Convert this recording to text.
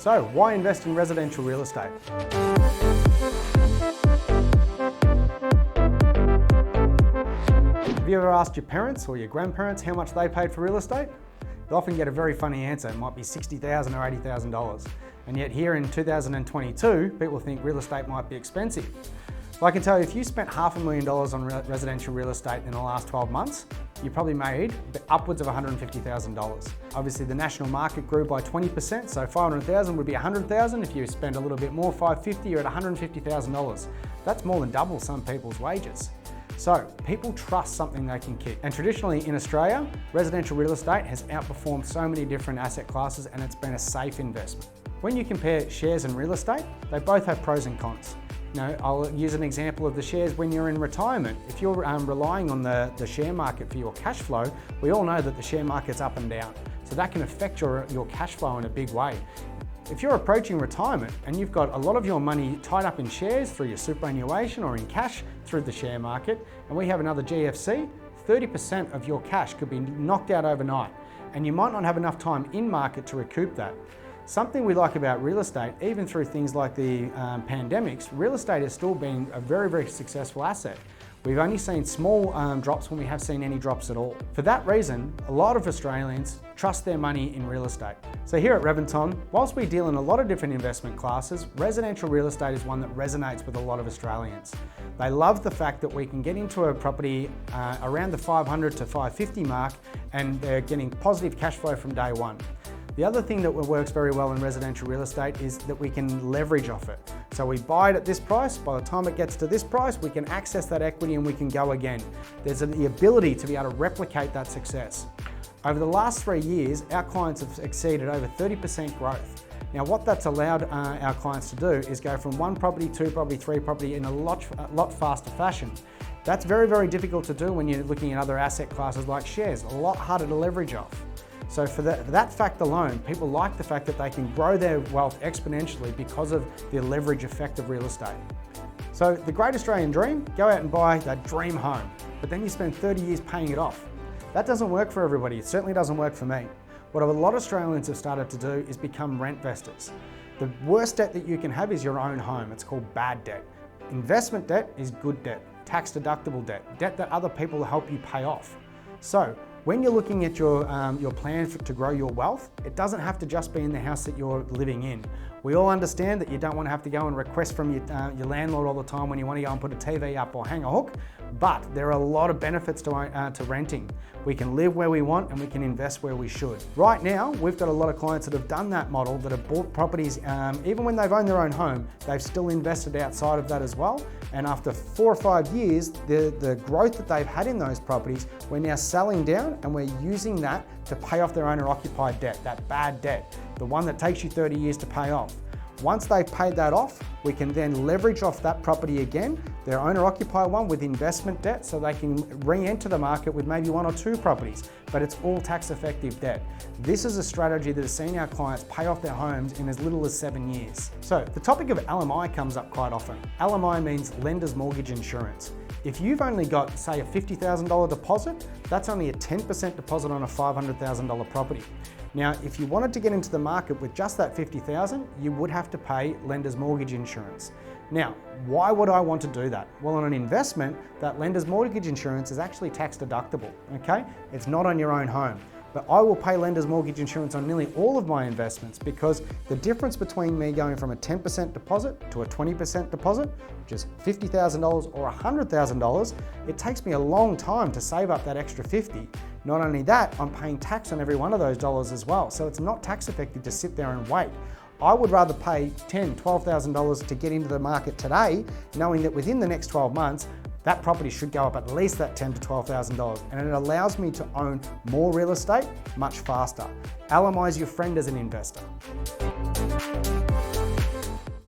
So, why invest in residential real estate? Have you ever asked your parents or your grandparents how much they paid for real estate? You'll often get a very funny answer. It might be $60,000 or $80,000. And yet here in 2022, people think real estate might be expensive. Well, I can tell you, if you spent $500,000 on residential real estate in the last 12 months, you probably made upwards of $150,000. Obviously, the national market grew by 20%, so $500,000 would be $100,000. If you spend a little bit more, $550,000, you're at $150,000. That's more than double some people's wages. So people trust something they can keep. And traditionally in Australia, residential real estate has outperformed so many different asset classes, and it's been a safe investment. When you compare shares and real estate, they both have pros and cons. I'll use an example of the shares when you're in retirement. If you're relying on the share market for your cash flow, we all know that the share market's up and down. So that can affect your cash flow in a big way. If you're approaching retirement and you've got a lot of your money tied up in shares through your superannuation or in cash through the share market, and we have another GFC, 30% of your cash could be knocked out overnight, and you might not have enough time in market to recoup that. Something we like about real estate, even through things like the pandemics, real estate has still been a very, very successful asset. We've only seen small drops when we have seen any drops at all. For that reason, a lot of Australians trust their money in real estate. So here at Reventon, whilst we deal in a lot of different investment classes, residential real estate is one that resonates with a lot of Australians. They love the fact that we can get into a property around the 500 to 550 mark, and they're getting positive cash flow from day one. The other thing that works very well in residential real estate is that we can leverage off it. So we buy it at this price, by the time it gets to this price, we can access that equity and we can go again. There's the ability to be able to replicate that success. Over the last 3 years, our clients have exceeded over 30% growth. Now what that's allowed our clients to do is go from 1 property, 2 property, 3 property in a lot faster fashion. That's very, very difficult to do when you're looking at other asset classes like shares, a lot harder to leverage off. So for that fact alone, people like the fact that they can grow their wealth exponentially because of the leverage effect of real estate. So the great Australian dream, go out and buy that dream home, but then you spend 30 years paying it off. That doesn't work for everybody. It certainly doesn't work for me. What a lot of Australians have started to do is become rent investors. The worst debt that you can have is your own home. It's called bad debt. Investment debt is good debt, tax deductible debt, debt that other people help you pay off. So when you're looking at your plan to grow your wealth, it doesn't have to just be in the house that you're living in. We all understand that you don't want to have to go and request from your landlord all the time when you want to go and put a TV up or hang a hook, but there are a lot of benefits to renting. We can live where we want and we can invest where we should. Right now, we've got a lot of clients that have done that model, that have bought properties, even when they've owned their own home, they've still invested outside of that as well. And after 4 or 5 years, the growth that they've had in those properties, we're now selling down and we're using that to pay off their owner-occupied debt, that bad debt, the one that takes you 30 years to pay off. Once they've paid that off, we can then leverage off that property again, their owner-occupied one, with investment debt, so they can re-enter the market with maybe 1 or 2 properties, but it's all tax-effective debt. This is a strategy that has seen our clients pay off their homes in as little as 7 years. So the topic of LMI comes up quite often. LMI means lender's mortgage insurance. If you've only got, say, a $50,000 deposit, that's only a 10% deposit on a $500,000 property. Now, if you wanted to get into the market with just that $50,000, you would have to pay lender's mortgage insurance. Now, why would I want to do that? Well, on an investment, that lender's mortgage insurance is actually tax deductible, okay? It's not on your own home. But I will pay lender's mortgage insurance on nearly all of my investments, because the difference between me going from a 10% deposit to a 20% deposit, which is $50,000 or $100,000, it takes me a long time to save up that extra 50. Not only that, I'm paying tax on every one of those dollars as well. So it's not tax effective to sit there and wait. I would rather pay $10,000, $12,000 to get into the market today, knowing that within the next 12 months, that property should go up at least that $10,000 to $12,000, and it allows me to own more real estate much faster. LMI is your friend as an investor.